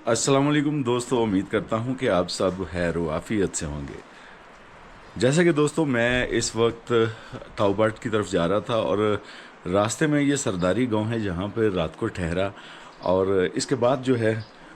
अस्सलाम वालेकुम दोस्तों, उम्मीद करता हूँ कि आप सब खैर व आफियत से होंगे। जैसा कि दोस्तों मैं इस वक्त ताऊबाट की तरफ जा रहा था और रास्ते में ये सरदारी गांव है जहाँ पर रात को ठहरा। और इसके बाद जो है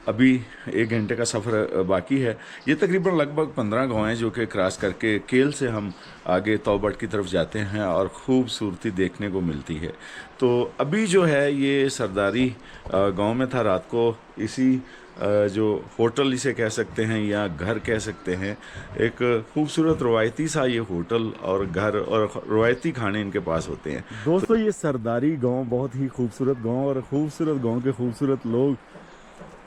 अभी 1 घंटे का सफ़र बाकी है। ये तकरीबन लगभग 15 गांव हैं जो कि क्रॉस करके केल से हम आगे तौबट की तरफ जाते हैं और खूबसूरती देखने को मिलती है। तो अभी जो है ये सरदारी गांव में था रात को। इसी जो होटल इसे कह सकते हैं या घर कह सकते हैं, एक खूबसूरत रवायती सा ये होटल और घर और रवायती खाने इनके पास होते हैं। दोस्तों ये सरदारी गांव बहुत ही खूबसूरत गांव और खूबसूरत गांव के खूबसूरत लोग।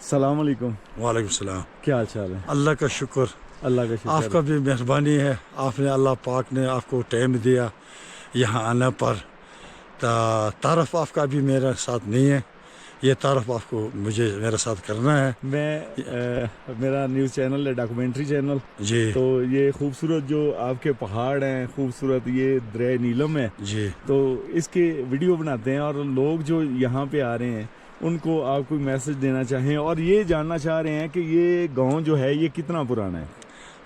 सलाम अलैकुम। वालेकुम सलाम। क्या हाल चाल है? अल्लाह का शुक्र। अल्लाह का शुक्र। आपका भी मेहरबानी है, आपने अल्लाह पाक ने आपको टाइम दिया यहाँ आने पर। तारफ़ आपका भी मेरे साथ नहीं है, ये तारफ़ आपको मुझे मेरे साथ करना है। मेरा न्यूज़ चैनल है, डॉक्यूमेंट्री चैनल जी। तो ये खूबसूरत जो आपके पहाड़ हैं, खूबसूरत ये दरिया नीलम है जी। तो इसके वीडियो बनाते हैं और लोग जो यहाँ पे आ रहे हैं उनको आप कोई मैसेज देना चाहें और ये जानना चाह रहे हैं कि ये गांव जो है ये कितना पुराना है।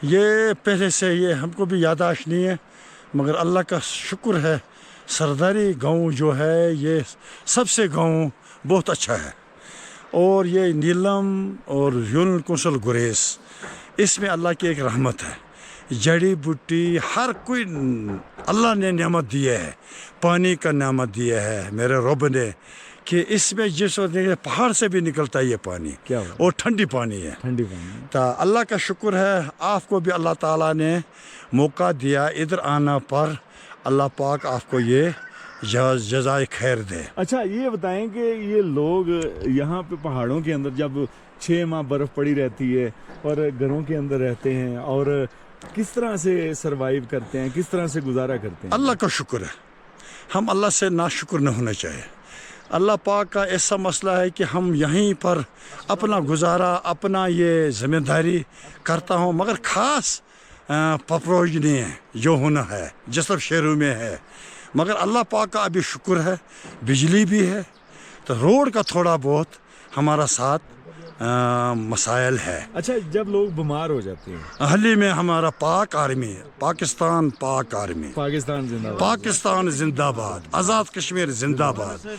ये पहले से ये हमको भी याददाश्त नहीं है, मगर अल्लाह का शुक्र है सरदारी गांव जो है ये सबसे गांव बहुत अच्छा है। और ये नीलम और यून कुसल गुरेस, इसमें अल्लाह की एक रहमत है। जड़ी बूटी हर कोई अल्लाह ने नेमत दिया है, पानी का नेमत दिया है मेरे रब ने, कि इसमें जिस पहाड़ से भी निकलता है ये पानी। क्या और ठंडी पानी है। ठंडी पानी। तो अल्लाह का शुक्र है, आपको भी अल्लाह ताला ने मौका दिया इधर आना पर। अल्लाह पाक आपको ये जज़ाए खैर दे। अच्छा ये बताएं कि ये लोग यहाँ पे पहाड़ों के अंदर जब 6 माह बर्फ़ पड़ी रहती है और घरों के अंदर रहते हैं और किस तरह से सरवाइव करते हैं, किस तरह से गुजारा करते हैं? अल्लाह का शुक्र है, हम अल्लाह से नाशुक्र न होना चाहिए। अल्लाह पाक का ऐसा मसला है कि हम यहीं पर अपना गुजारा, अपना ये ज़िम्मेदारी करता हूँ, मगर ख़ास पपरोज नहीं है जो होना है, जसब शहरों में है। मगर अल्लाह पाक का अभी शुक्र है, बिजली भी है, तो रोड का थोड़ा बहुत हमारा साथ मसाइल है। अच्छा जब लोग बीमार हो जाते हैं, अहली में हमारा पाक आर्मी, पाकिस्तान पाक आर्मी, पाकिस्तान जिंदाबाद, पाकिस्तान जिंदाबाद, आज़ाद कश्मीर जिंदाबाद,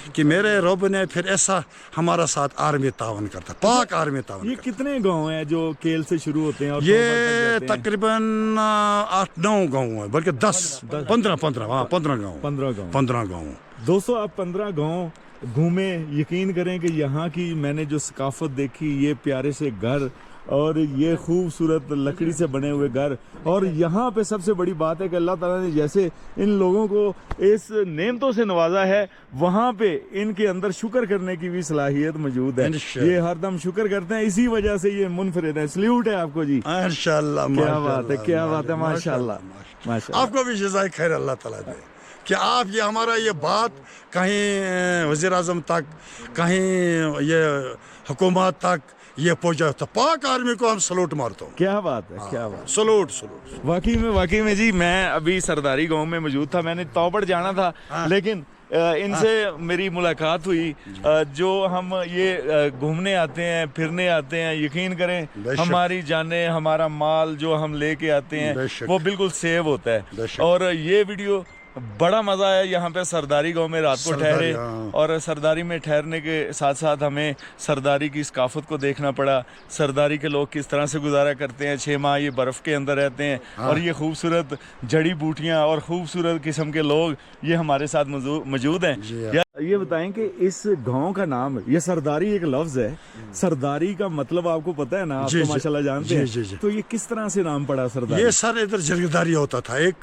कि मेरे रब ने फिर ऐसा हमारा साथ आर्मी तावन करता, पाक आर्मी तावन। ये कितने गांव हैं जो केल से शुरू होते हैं और ये तकरीबन 8-9 गाँव है, बल्कि 10-15 15 गाँव। दोस्तों आप 15 गांव घूमे, यकीन करें कि यहाँ की मैंने जो सकाफत देखी, ये प्यारे से घर और ये खूबसूरत लकड़ी से बने हुए घर, और यहाँ पे सबसे बड़ी बात है कि अल्लाह ताला ने जैसे इन लोगों को इस नेमतों से नवाजा है, वहाँ पे इनके अंदर शुक्र करने की भी सलाहियत मौजूद है। ये हरदम शुक्र करते हैं, इसी वजह से ये मुनफरिद है। सल्यूट है आपको जी। माशाअल्लाह, क्या बात है, क्या बात है, माशाअल्लाह माशाअल्लाह। आपको भी जज़ाए खैर अल्लाह ताला दे कि आप ये हमारा ये बात कहीं वज़ीर आज़म तक, कहीं ये हुकूमत तक ये पहुंचा, तो पाक आर्मी को हम सलूट मारता हूँ। क्या बात है, क्या बात। सलूट। वाकई में जी, मैं अभी सरदारी गांव में मौजूद था। मैंने तौबड़ जाना था लेकिन इनसे मेरी मुलाकात हुई। जो हम ये घूमने आते हैं, फिरने आते हैं, यकीन करें हमारी जानें, हमारा माल जो हम लेके आते हैं वो बिल्कुल सेव होता है। और ये वीडियो बड़ा मज़ा आया। यहाँ पे सरदारी गांव में रात को ठहरे और सरदारी में ठहरने के साथ साथ हमें सरदारी की सकाफत को देखना पड़ा। सरदारी के लोग किस तरह से गुजारा करते हैं, 6 माह ये बर्फ़ के अंदर रहते हैं और ये खूबसूरत जड़ी बूटियाँ और ख़ूबसूरत किस्म के लोग ये हमारे साथ मौजूद हैं। ये बताएं कि इस गांव का नाम, ये सरदारी एक लफ्ज़ है, सरदारी का मतलब आपको पता है ना? आप तो माशाल्लाह जानते हैं। तो ये किस तरह से नाम पड़ा सरदारी? ये सर इधर जरगदारी होता था एक,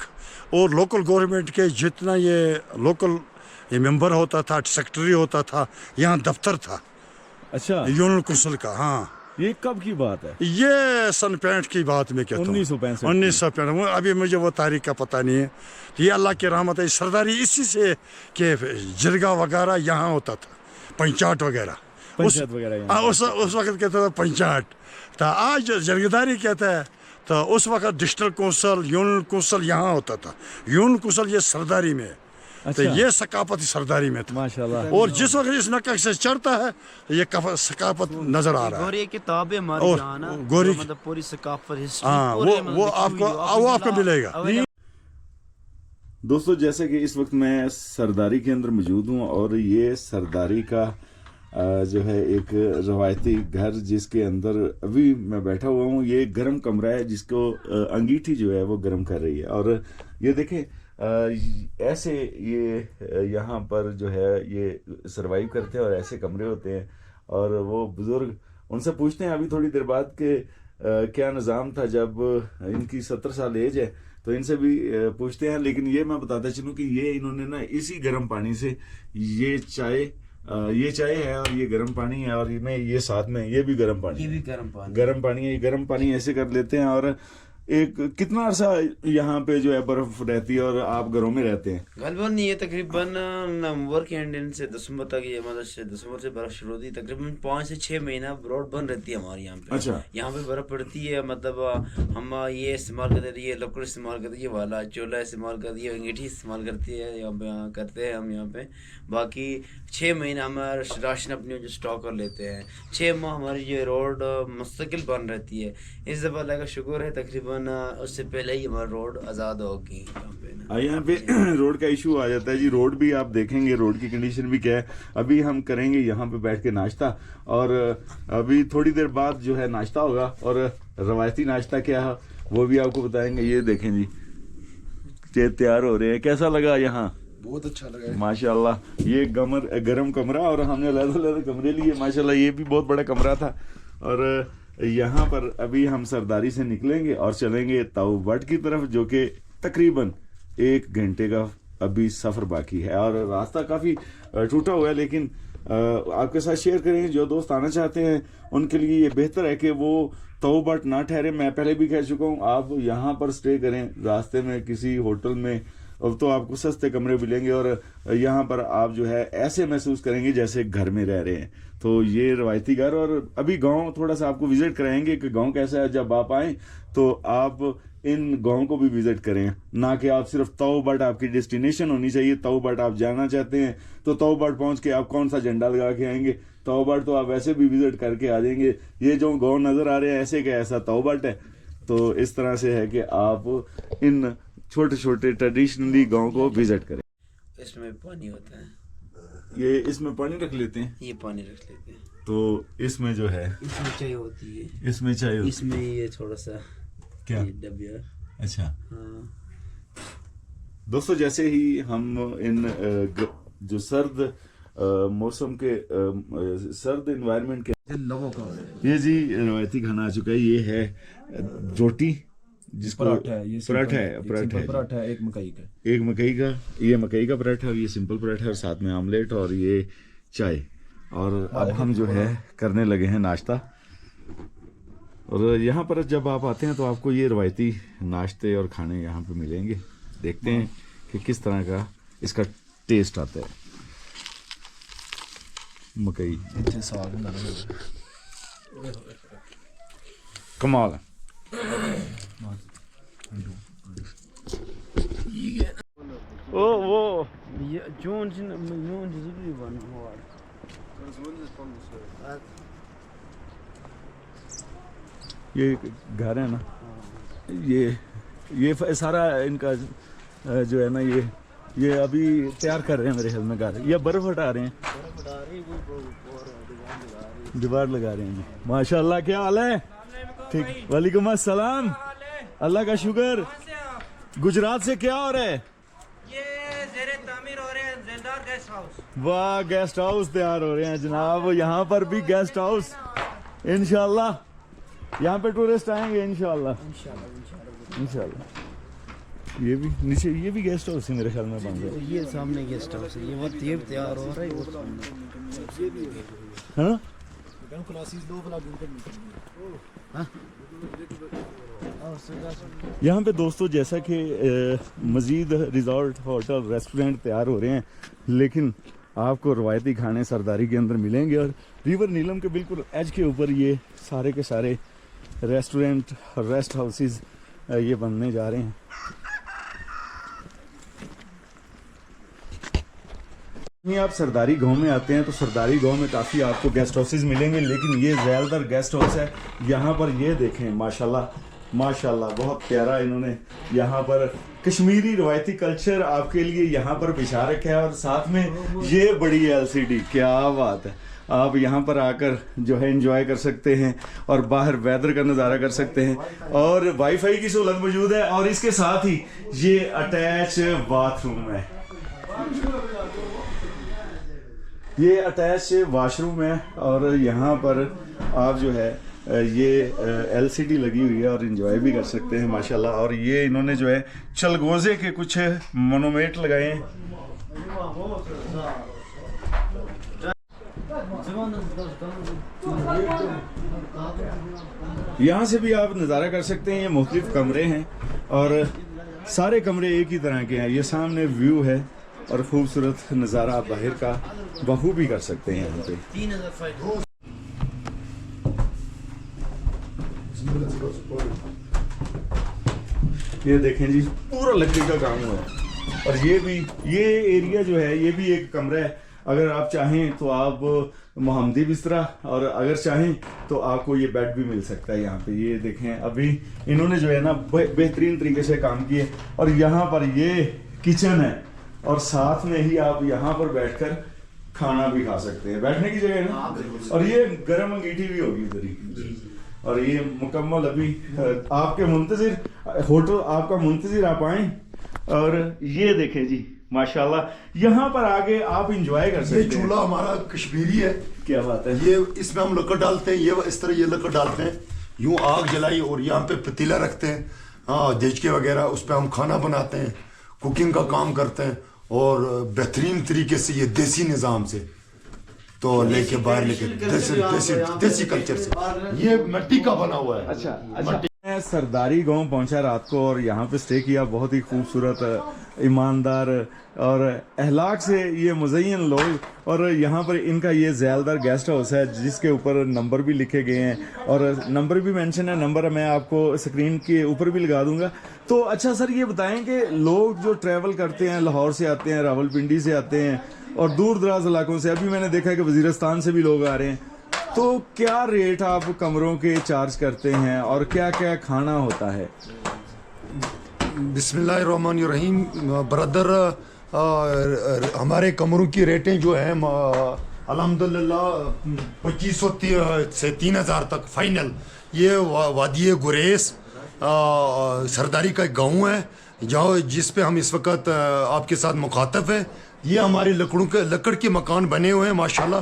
और लोकल गवर्नमेंट के जितना ये लोकल ये मेंबर होता था, सेक्रेटरी होता था, यहाँ दफ्तर था। अच्छा, यूनियन कौंसिल का। हाँ, ये कब की बात है? ये सन 65 की बात में कहता हूँ, 1965। अभी मुझे वो तारीख का पता नहीं है। तो ये अल्लाह की रहमत है। सरदारी इसी से कि जिरगा वगैरह यहाँ होता था, पंचायत वगैरह उस वक्त कहता था पंचायत। तो आज जरगदारी कहता है। तो उस वक्त डिस्ट्रिक्ट कौंसल, यूनियन कौंसल यहाँ होता था। यूनियन कौंसल ये सरदारी में, तो ये सकाफत सरदारी में था माशाल्लाह। और जिस वक्त इस नक्का से चढ़ता है ये सकाफत नजर आ रहा है। और ये किताब है हमारी और यहाँ ना, गोरी- जो मतलब पूरी सकाफत हिस्ट्री हाँ वो आपको मिलेगा। दोस्तों जैसे कि इस वक्त मैं सरदारी के अंदर मौजूद हूँ और ये सरदारी का जो है एक रवायती घर जिसके अंदर अभी मैं बैठा हुआ हूँ। ये गर्म कमरा है जिसको अंगीठी जो है वो गर्म कर रही है। और ये देखें ऐसे ये यहाँ पर जो है ये सरवाइव करते हैं और ऐसे कमरे होते हैं। और वो बुज़ुर्ग उनसे पूछते हैं अभी थोड़ी देर बाद कि क्या निज़ाम था जब इनकी 70 साल एज है, तो इनसे भी पूछते हैं। लेकिन ये मैं बताता चलूँ कि ये इन्होंने ना इसी गर्म पानी से ये चाय है और ये गर्म पानी है और इनमें ये साथ में ये भी गर्म पानी, ये भी गर्म पानी, गर्म पानी है। ये गर्म पानी ऐसे कर लेते हैं। और एक कितना अरसा यहाँ पे जो है बर्फ रहती है और आप घरों में रहते हैं? गलबन ये तकरीबन नवंबर के एंड से दिसंबर तक, ये मतलब दिसंबर से बर्फ शुरू होती है। तकरीबन 5 से 6 महीना रोड बंद रहती है हमारे यहाँ पे। अच्छा। यहाँ पे बर्फ पड़ती है, मतलब हम ये इस्तेमाल करते हैं, ये लकड़ इस्तेमाल करते हैं, ये वाला चूल्हा इस्तेमाल करती है, अंगीठी इस्तेमाल करती है यहाँ पे, करते हैं हम यहाँ पे। बाकी 6 महीना हम राशन अपनी जो स्टॉक कर लेते हैं। 6 माह हमारी ये रोड मुस्तकिल बंद रहती है। इस दफ़ा अल्लाह का शुक्र है तकरीबन उससे पहले ही हमारी रोड आज़ाद होगी यहाँ पे ना। यहाँ पे रोड का इशू आ जाता है जी। रोड भी आप देखेंगे, रोड की कंडीशन भी क्या है। अभी हम करेंगे यहाँ पे बैठ के नाश्ता और अभी थोड़ी देर बाद जो है नाश्ता होगा। और रवायती नाश्ता क्या है वो भी आपको बताएंगे। ये देखें जी ये तैयार हो रहे हैं। कैसा लगा यहाँ? बहुत अच्छा लगा माशाल्लाह। ये गरम कमरा और हमने अलग-अलग कमरे लिए माशाल्लाह। ये भी बहुत बड़ा कमरा था। और यहाँ पर अभी हम सरदारी से निकलेंगे और चलेंगे ताऊ बट की तरफ, जो कि तकरीबन 1 घंटे का अभी सफ़र बाकी है। और रास्ता काफ़ी टूटा हुआ है, लेकिन आपके साथ शेयर करेंगे। जो दोस्त आना चाहते हैं उनके लिए ये बेहतर है कि वो ताऊ बट ना ठहरे। मैं पहले भी कह चुका हूँ, आप यहाँ पर स्टे करें रास्ते में किसी होटल में, अब तो आपको सस्ते कमरे मिलेंगे और यहाँ पर आप जो है ऐसे महसूस करेंगे जैसे घर में रह रहे हैं। तो ये रवायती घर। और अभी गांव थोड़ा सा आपको विजिट कराएंगे कि गांव कैसा है। जब आप आएँ तो आप इन गांव को भी विजिट करें, ना कि आप सिर्फ ताऊ बट आपकी डेस्टिनेशन होनी चाहिए। ताऊ बट आप जाना चाहते हैं तो ताऊ बट पहुँच के आप कौन सा झंडा लगा के आएंगे? ताऊ बट तो आप वैसे भी विजिट करके आ जाएंगे। ये जो गाँव नज़र आ रहे हैं ऐसे क्या ऐसा ताऊ बट है। तो इस तरह से है कि आप इन छोटे छोटे ट्रेडिशनली गांव को विजिट करें। इसमें पानी होता है, ये इसमें पानी रख लेते हैं, ये पानी रख लेते हैं। तो इसमें जो है इसमें चाय होती है, इसमें चाय होती है। इसमें ये थोड़ा सा क्या? ये डबिया। अच्छा हाँ। दोस्तों जैसे ही हम इन जो सर्द मौसम के सर्द एनवायरनमेंट के लोगों का ये जी रवायती खाना आ चुका है। ये है रोटी जिसको पराठा है, ये पराठा है, पराठा है, एक मकई का, एक मकई का, ये मकई का पराठा और ये सिंपल पराठा और साथ में आमलेट और ये चाय। और अब हम जो है करने लगे हैं नाश्ता। और यहाँ पर जब आप आते हैं तो आपको ये रवायती नाश्ते और खाने यहाँ पे मिलेंगे। देखते हैं कि किस तरह का इसका टेस्ट आता है। मकई कमाल है। ओ वो ये जून ज़रूरी बन हुआ। ये घर है ना, ये सारा इनका जो है ना ये अभी तैयार कर रहे हैं मेरे ख्याल में घर, या बर्फ हटा रहे हैं, दीवार लगा रहे हैं। माशाल्लाह, क्या हाल है? ठीक, वालेकुम अस्सलाम। अल्लाह का शुक्र। गुजरात से क्या हो रहा है? ये ज़ेरे तामीर हो रहे हैं ज़िंदार गेस्ट हाउस। वाह, गेस्ट हाउस तैयार हो रहे हैं जनाब। यहाँ पर भी गेस्ट हाउस इंशाल्लाह। यहाँ पे टूरिस्ट आएंगे इंशाल्लाह। ये भी नीचे ये भी गेस्ट हाउस है मेरे ख्याल में बन रहा है। ये सामने गेस्ट हाउस है, ये वो ये तैयार हो रहा है, वो सामने है ना? यहाँ पे दोस्तों जैसा कि मज़ीद रिजॉर्ट, होटल, रेस्टोरेंट तैयार हो रहे हैं, लेकिन आपको रवायती खाने सरदारी के अंदर मिलेंगे। और रिवर नीलम के बिल्कुल एज के ऊपर ये सारे के सारे रेस्टोरेंट, रेस्ट हाउसेस ये बनने जा रहे हैं। नहीं, आप सरदारी गांव में आते हैं तो सरदारी गांव में काफ़ी आपको गेस्ट हाउसेज मिलेंगे, लेकिन ये ज़्यादातर गेस्ट हाउस है। यहाँ पर ये देखें माशाल्लाह माशाल्लाह, बहुत प्यारा इन्होंने यहाँ पर कश्मीरी रवायती कल्चर आपके लिए यहाँ पर बिछा रखा है, और साथ में ये बड़ी LCD, क्या बात है। आप यहाँ पर आकर जो है एंजॉय कर सकते हैं और बाहर वेदर का नज़ारा कर सकते हैं, और वाईफाई की सहूलत मौजूद है, और इसके साथ ही ये अटैच बाथरूम है, ये अटैच वाशरूम है, और यहाँ पर आप जो है ये LCD लगी हुई है और एंजॉय भी कर सकते हैं माशाल्लाह। और ये इन्होंने जो है चलगोज़े के कुछ मोनोमेंट लगाए हैं। यहाँ से भी आप नज़ारा कर सकते हैं। ये मुख्तलिफ कमरे हैं और सारे कमरे एक ही तरह के हैं। ये सामने व्यू है और खूबसूरत नज़ारा आप बाहर का बखूबी कर सकते हैं यहाँ पे। ये देखें जी, पूरा लकड़ी का काम हुआ है, और ये एरिया जो है ये भी एक कमरा है। अगर आप चाहें तो आप मोहम्मदी बिस्तरा, और अगर चाहें तो आपको ये बेड भी मिल सकता है यहाँ पे। ये देखें, अभी इन्होंने जो है ना बेहतरीन तरीके से काम किए। और यहाँ पर ये किचन है, और साथ में ही आप यहाँ पर बैठकर खाना भी खा सकते हैं, बैठने की जगह है ना। और ये गर्म अंगीठी भी होगी इधर ही। और ये मुकम्मल अभी आपके मुंतजिर होटल, आपका मुंतजिर आप आए। और ये देखें जी माशाल्लाह, यहाँ पर आगे आप इंजॉय कर सकते हैं। ये चूल्हा हमारा कश्मीरी है। क्या बात है। ये इसमें हम लकड़ डालते हैं, ये इस तरह ये लकड़ डालते हैं, यूं आग जलाई, और यहाँ पे पतीला रखते हैं, हाँ देचके वगैरह, उस पर हम खाना बनाते हैं, कुकिंग का काम करते हैं। और बेहतरीन तरीके से ये देसी निज़ाम से तो लेके बाहर लेके देसी कल्चर से ये मिट्टी का बना हुआ है। अच्छा, मैं सरदारी गांव पहुंचा रात को और यहाँ पे स्टे किया। बहुत ही खूबसूरत, ईमानदार और अहलाक से ये मुज़य्यन लोग, और यहाँ पर इनका ये ज़्यादातर गेस्ट हाउस है जिसके ऊपर नंबर भी लिखे गए हैं, और नंबर भी मेंशन है। नंबर मैं आपको स्क्रीन के ऊपर भी लगा दूंगा। तो अच्छा सर, ये बताएं कि लोग जो ट्रैवल करते हैं, लाहौर से आते हैं, रावलपिंडी से आते हैं, और दूर दराज इलाकों से, अभी मैंने देखा है कि वज़ीरिस्तान से भी लोग आ रहे हैं, तो क्या रेट आप कमरों के चार्ज करते हैं और क्या क्या खाना होता है? बिस्मिल्लाहिर्रहमानिर्रहीम ब्रदर, हमारे कमरों की रेटें जो हैं अल्हम्दुलिल्लाह 2500 से 3000 तक फाइनल। ये वादी गुरेस सरदारी का एक गाँव है जहाँ जिस पे हम इस वक्त आपके साथ मुखातब हैं। ये हमारे लकड़ के मकान बने हुए हैं माशाल्लाह।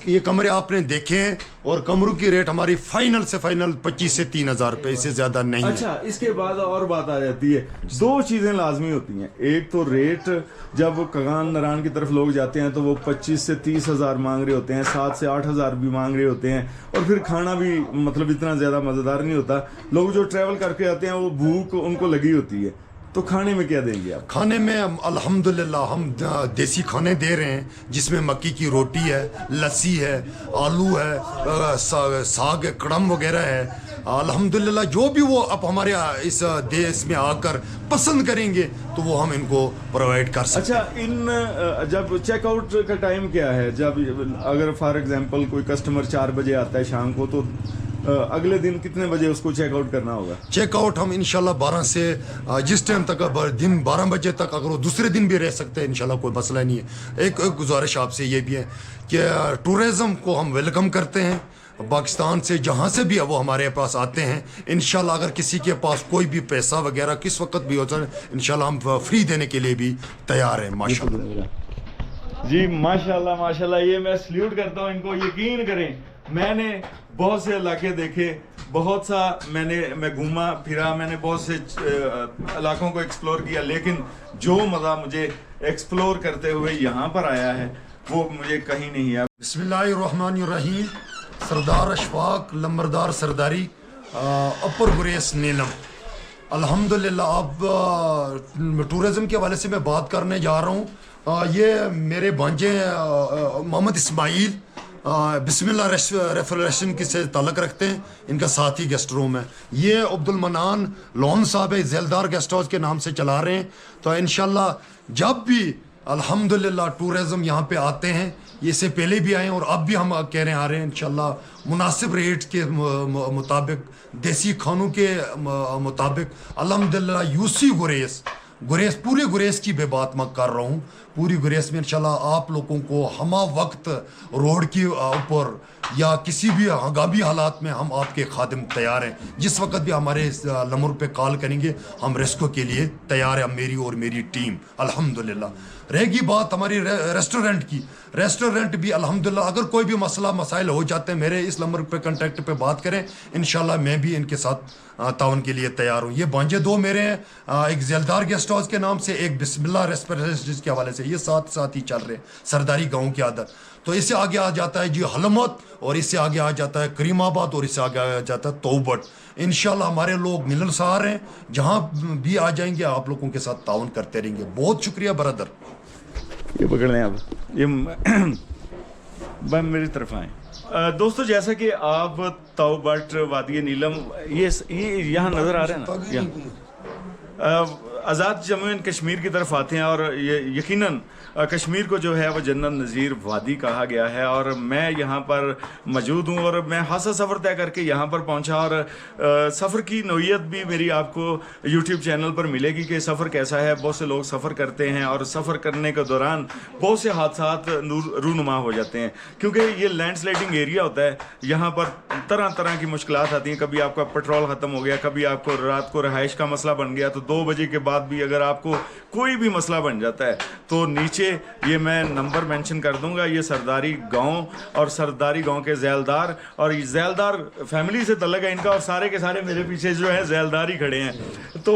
ये कमरे आपने देखे हैं, और कमरों की रेट हमारी फाइनल से फाइनल 25 से 3000 रुपये, इससे ज़्यादा नहीं। अच्छा, इसके बाद और बात आ जाती है, दो चीज़ें लाजमी होती हैं। एक तो रेट, जब कगान नरान की तरफ लोग जाते हैं तो वो 25 से 30 हज़ार मांग रहे होते हैं, 7 से 8 हज़ार भी मांग रहे होते हैं, और फिर खाना भी मतलब इतना ज़्यादा मज़ेदार नहीं होता। लोग जो ट्रैवल करके आते हैं वो भूख उनको लगी होती है, तो खाने में क्या देंगे आप? खाने में अल्हम्दुलिल्लाह हम देसी खाने दे रहे हैं, जिसमें मक्की की रोटी है, लस्सी है, आलू है, साग कड़म वगैरह है। अल्हम्दुलिल्लाह जो भी वो आप हमारे इस देश में आकर पसंद करेंगे तो वो हम इनको प्रोवाइड कर सकते हैं। अच्छा, जब चेकआउट का टाइम क्या है? जब अगर फॉर एग्जांपल कोई कस्टमर 4 बजे आता है शाम को, तो अगले दिन कितने बजे उसको चेकआउट करना होगा? चेकआउट हम इंशाल्लाह 12 से जिस टाइम तक दिन 12 बजे तक, अगर वो दूसरे दिन भी रह सकते हैं इंशाल्लाह, कोई मसला नहीं है। एक गुजारिश आपसे ये भी है कि टूरिज़म को हम वेलकम करते हैं। पाकिस्तान से जहाँ से भी वो हमारे पास आते हैं, इंशाल्लाह अगर किसी के पास कोई भी पैसा वगैरह किस वक्त भी होता है, इंशाल्लाह हम फ्री देने के लिए भी तैयार हैं माशाल्लाह। जी माशाल्लाह माशाल्लाह, ये मैं सल्यूट करता हूँ इनको। यकीन करें, मैंने बहुत से इलाके देखे, बहुत सा मैं घूमा फिरा, मैंने बहुत से इलाकों को एक्सप्लोर किया, लेकिन जो मज़ा मुझे एक्सप्लोर करते हुए यहाँ पर आया है वो मुझे कहीं नहीं आया। बिस्मिल्लाहिर्रहमानिर्रहीम। सरदार अशफाक लंबरदार सरदारी, अपर गुरेस नीलम। अल्हम्दुलिल्लाह, अब टूरिज़म के हवाले से मैं बात करने जा रहा हूँ। ये मेरे भांजे मोहम्मद इस्माइल बिस्मिल्लाह रेफरेशन की से ताल्लुक़ रखते हैं, इनका साथ ही गेस्ट रूम है। ये अब्दुल मनान लोन साहब है, ज़ेलदार गेस्ट हाउस के नाम से चला रहे हैं। तो इंशाल्लाह जब भी अल्हम्दुलिल्लाह टूरिज़्म यहाँ पे आते हैं, ये इससे पहले भी आए हैं और अब भी हम कह रहे हैं आ रहे हैं इंशाल्लाह मुनासिब रेट के मुताबिक, देसी खानों के मुताबिक। अल्हम्दुलिल्लाह यूसी गुरेस पूरे गुरेस की मैं बात मैं कर रहा हूँ, पूरी गुरेस में इंशाल्लाह आप लोगों को हमा वक्त रोड के ऊपर या किसी भी हंगामी हालात में हम आपके खादिम तैयार हैं। जिस वक्त भी हमारे नंबर पे कॉल करेंगे हम रेस्क्यू के लिए तैयार है, मेरी और मेरी टीम अल्हम्दुलिल्लाह। रहेगी बात हमारी रेस्टोरेंट की, रेस्टोरेंट भी अल्हम्दुलिल्लाह अगर कोई भी मसला मसाइल हो जाते हैं मेरे इस नंबर पे कांटेक्ट पे बात करें, इंशाल्लाह मैं भी इनके साथ ताउन के लिए तैयार हूँ। ये भांजे दो मेरे हैं, एक ज़ेलदार गेस्ट हाउस के नाम से, एक बिस्मिल्लाह रेस्टोरेंट के हवाले से, ये साथ ही चल रहे हैं सरदारी गाँव के अंदर। तो इससे आगे आ जाता है जी हलमत, और इससे आगे आ जाता है करीमाबाद, और इससे आगे आ जाता है तौबट। इंशाल्लाह हमारे लोग मिलनसार हैं, जहाँ भी आ जाएंगे आप लोगों के साथ ताउन करते रहेंगे। बहुत शुक्रिया ब्रदर। ये पकड़ लें आप, ये मेरी तरफ आए। दोस्तों जैसा कि आप तौबट वादी नीलम ये यहाँ नज़र आ रहे हैं ना, आज़ाद जम्मू एंड कश्मीर की तरफ आते हैं, और ये यकीनन कश्मीर को जो है वो जन्नत नज़ीर वादी कहा गया है। और मैं यहाँ पर मौजूद हूँ और मैं खासा सफ़र तय करके यहाँ पर पहुँचा, और सफ़र की नोयत भी मेरी आपको यूट्यूब चैनल पर मिलेगी कि सफ़र कैसा है। बहुत से लोग सफ़र करते हैं और सफ़र करने के दौरान बहुत से हादसात रूनुमा हो जाते हैं, क्योंकि ये लैंडस्लाइडिंग एरिया होता है। यहाँ पर तरह तरह की मुश्किलात आती हैं, कभी आपका पेट्रोल ख़त्म हो गया, कभी आपको रात को रहाइश का मसला बन गया, तो 2 बजे के बाद भी अगर आपको कोई भी मसला बन जाता है तो नीचे ये मैं नंबर मेंशन कर दूंगा। ये सरदारी गांव, और सरदारी गांव के ज़ैलदार, और ये ज़ैलदार फैमिली से तल्लुक़ है इनका, और सारे के सारे मेरे पीछे जो है ज़ैलदार ही खड़े हैं। तो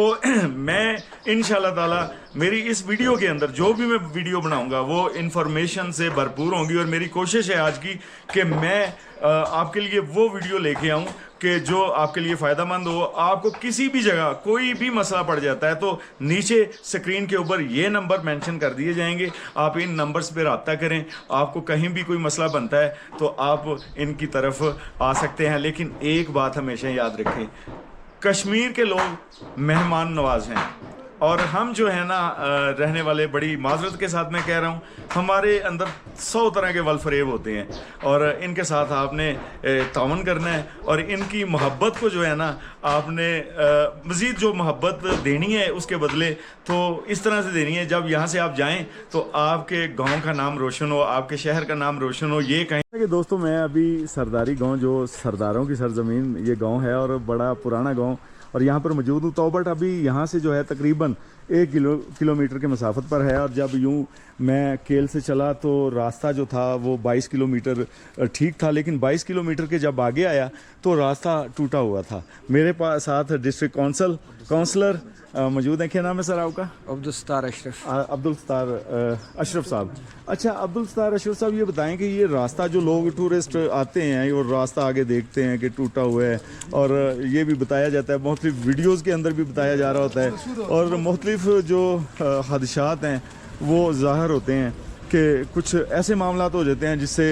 मैं इंशाल्लाह ताला मेरी इस वीडियो के अंदर जो भी मैं वीडियो बनाऊंगा वो इन्फॉर्मेशन से भरपूर होंगी, और मेरी कोशिश है आज की कि मैं आपके लिए वो वीडियो लेके आऊँ कि जो आपके लिए फ़ायदेमंद हो। आपको किसी भी जगह कोई भी मसला पड़ जाता है तो नीचे स्क्रीन के ऊपर ये नंबर मेंशन कर दिए जाएंगे, आप इन नंबर्स पे रब्ता करें। आपको कहीं भी कोई मसला बनता है तो आप इनकी तरफ आ सकते हैं। लेकिन एक बात हमेशा याद रखें, कश्मीर के लोग मेहमान नवाज हैं, और हम जो है ना रहने वाले, बड़ी माजरत के साथ मैं कह रहा हूँ, हमारे अंदर 100 तरह के वल फरेब होते हैं, और इनके साथ आपने तावन करना है, और इनकी मोहब्बत को जो है ना आपने मज़ीद जो मोहब्बत देनी है उसके बदले तो इस तरह से देनी है, जब यहाँ से आप जाएं तो आपके गांव का नाम रोशन हो, आपके शहर का नाम रोशन हो। ये कहें कि दोस्तों मैं अभी सरदारी गाँव, जो सरदारों की सरजमीन ये गाँव है और बड़ा पुराना गाँव, और यहाँ पर मौजूद हूँ। तौबट अभी यहाँ से जो है तकरीबन 1 किलोमीटर के मसाफत पर है, और जब यूँ मैं केल से चला तो रास्ता जो था वो 22 किलोमीटर ठीक था, लेकिन 22 किलोमीटर के जब आगे आया तो रास्ता टूटा हुआ था। मेरे पास साथ डिस्ट्रिक्ट काउंसलर मौजूद हैं। क्या नाम है सर आपका? अब्दुल सत्तार अशरफ। अब्दुल सत्तार अशरफ साहब। अच्छा अब्दुल सत्तार अशरफ साहब, ये बताएं कि ये रास्ता जो लोग टूरिस्ट आते हैं और रास्ता आगे देखते हैं कि टूटा हुआ है, और ये भी बताया जाता है, मुख्तलिफ वीडियोज़ के अंदर भी बताया जा रहा होता है, और मुख्तलिफ जो हादसात हैं वो ज़ाहिर होते हैं कि कुछ ऐसे मामलात हो जाते हैं जिससे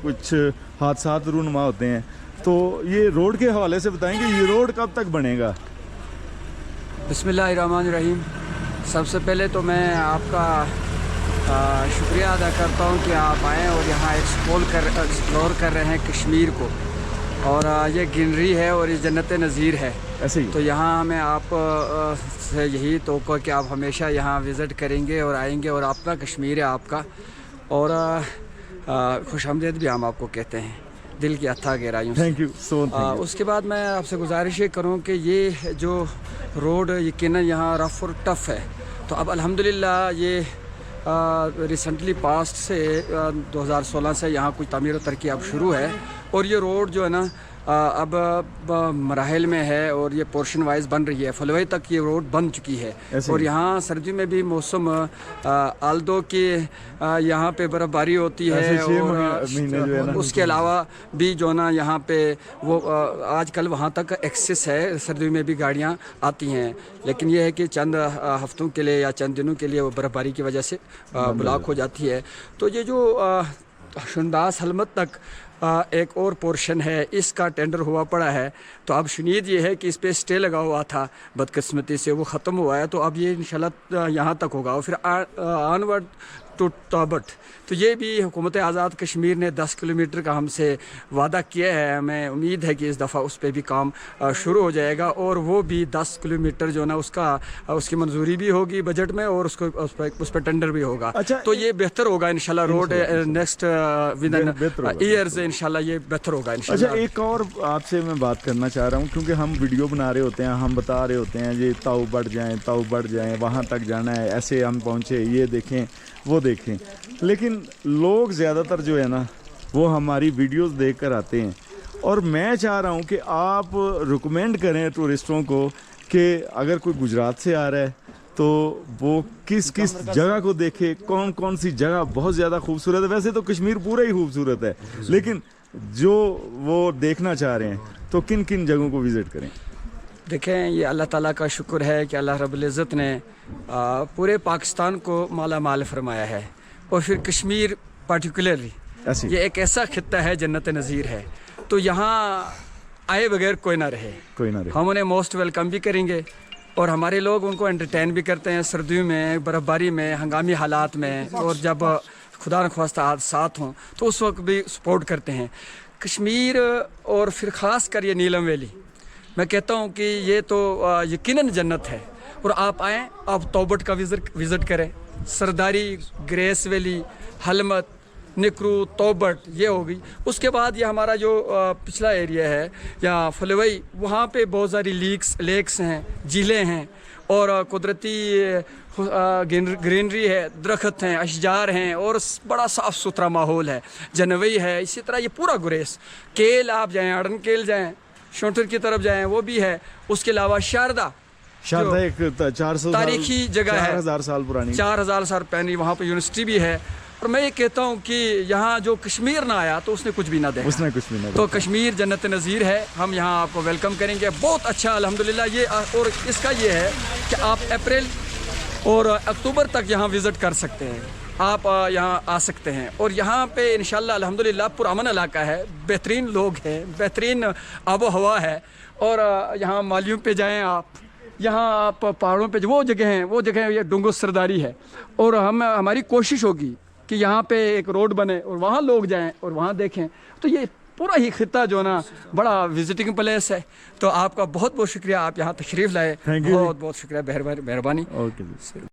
कुछ हादसात रूनुमा होते हैं। तो ये रोड के हवाले से बताएं कि ये रोड कब तक बनेगा? बिस्मिल्लाहिर्रहमानिर्रहीम। सबसे पहले तो मैं आपका शुक्रिया अदा करता हूँ कि आप आएँ और यहाँ एक्सप्लोर कर रहे हैं कश्मीर को, और ये ग्रीनरी है और ये जन्नत नज़ीर है। ऐसे ही तो यहाँ हमें आप से यही तोक़ा कि आप हमेशा यहाँ विज़िट करेंगे और आएंगे, और अपना कश्मीर है आपका, और खुशामदीद भी हम आपको कहते हैं दिल की अथाह गहराइयों से। Thank you so much. उसके बाद मैं आपसे गुजारिश ये करूँ कि ये जो रोड यकीनन यहाँ रफ़ और टफ़ है, तो अब अल्हम्दुलिल्लाह ये रिसेंटली पास्ट से 2016 से यहाँ कुछ तमीर और तरक्की अब शुरू है, और ये रोड जो है ना अब मराहल में है, और ये पोर्शन वाइज बन रही है। फलवई तक ये रोड बन चुकी है, और यहाँ सर्दियों में भी मौसम आल्दो के यहाँ पे बर्फ़बारी होती है, और उसके अलावा भी जो ना यहाँ पे वो आजकल वहाँ तक एक्सेस है, सर्दियों में भी गाड़ियाँ आती हैं, लेकिन ये है कि चंद हफ्तों के लिए या चंद दिनों के लिए वो बर्फ़बारी की वजह से ब्लॉक हो जाती है। तो ये जो शुंदास हलमत तक एक और पोर्शन है, इसका टेंडर हुआ पड़ा है। तो अब शुनीद ये है कि इस पे स्टे लगा हुआ था, बदकिस्मती से वो ख़त्म हुआ है। तो अब ये इंशाल्लाह यहाँ तक होगा और फिर ऑनवर्ड टू टॉबट। तो ये भी हुकूमत आज़ाद कश्मीर ने 10 किलोमीटर का हमसे वादा किया है। हमें उम्मीद है कि इस दफ़ा उस पर भी काम शुरू हो जाएगा और वो भी 10 किलोमीटर जो ना उसकी मंजूरी भी होगी बजट में और उस पर टेंडर भी होगा। अच्छा, तो ये बेहतर होगा इंशाल्लाह। रोड नेक्स्ट विद इन बेहतर होगा। ईयर्स इंशाल्लाह ये बेहतर होगा अच्छा, इंशाल्लाह। एक और आपसे मैं बात करना चाह रहा हूँ, क्योंकि हम वीडियो बना रहे होते हैं, हम बता रहे होते हैं ये ताऊ बढ़ जाएं, वहाँ तक जाना है, ऐसे हम पहुँचे, ये देखें वो देखें, लेकिन लोग ज़्यादातर जो है ना वो हमारी वीडियोस देख कर आते हैं। और मैं चाह रहा हूँ कि आप रिकमेंड करें टूरिस्टों को कि अगर कोई गुजरात से आ रहा है तो वो किस किस जगह को देखे, कौन कौन सी जगह बहुत ज़्यादा खूबसूरत है। वैसे तो कश्मीर पूरा ही खूबसूरत है, लेकिन जो वो देखना चाह रहे हैं तो किन किन जगहों को विज़िट करें। देखें, ये अल्लाह ताला का शुक्र है कि अल्लाह रब्बुल इज़्ज़त ने पूरे पाकिस्तान को माला माल फरमाया है और फिर कश्मीर पार्टिकुलरली ऐसी ये एक ऐसा खित्ता है, जन्नत नज़ीर है। तो यहाँ आए बगैर कोई ना रहे, हम उन्हें मोस्ट वेलकम भी करेंगे और हमारे लोग उनको एंटरटेन भी करते हैं सर्दियों में, बर्फ़बारी में, हंगामी हालात में, और जब खुदा न ख्वास्ता हादसात हों तो उस वक्त भी सपोर्ट करते हैं। कश्मीर और फिर ख़ास कर ये नीलम वैली, मैं कहता हूँ कि ये तो यकीनन जन्नत है। और आप आएँ, आप तौबट का विज़िट करें, सरदारी, ग्रेस वैली, हलमत, निकरू, तौबट ये होगी। उसके बाद ये हमारा जो पिछला एरिया है या फलवई, वहाँ पे बहुत सारी लेक्स हैं, झीलें हैं और कुदरती ग्रीनरी है, दरख्त हैं, अशजार हैं और बड़ा साफ़ सुथरा माहौल है। जनवई है, इसी तरह ये पूरा गुरेस। केल आप जाएँ, अड़न केल जाएँ, शोटर की तरफ जाएँ, वो भी है। उसके अलावा शारदा एक 400 तारीखी जगह है, 4000 साल पुरानी, 4000 साल पुरानी, वहाँ पर यूनिवर्सिटी भी है। और मैं ये कहता हूँ कि यहाँ जो कश्मीर ना आया तो उसने कुछ भी ना देखा, उसने कुछ भी ना तो कश्मीर जन्नत नज़ीर है। हम यहाँ आपको वेलकम करेंगे, बहुत अच्छा अल्हम्दुलिल्लाह। ये और इसका ये है कि आप अप्रैल और अक्टूबर तक यहाँ विज़िट कर सकते हैं, आप यहाँ आ सकते हैं। और यहाँ पे इंशाल्लाह अल्हम्दुलिल्लाह पुरअमन इलाका है, बेहतरीन लोग हैं, बेहतरीन आबो हवा है। और यहाँ मालियों पे जाएँ आप, यहाँ आप पहाड़ों पे वो जगह ये डुंगो सरदारी है। और हमारी कोशिश होगी कि यहाँ पे एक रोड बने और वहाँ लोग जाएं और वहाँ देखें। तो ये पूरा ही खित्ता जो ना बड़ा विजिटिंग प्लेस है। तो आपका बहुत बहुत शुक्रिया, आप यहाँ तशरीफ़ लाए, बहुत बहुत शुक्रिया, मेहरबानी। ओके।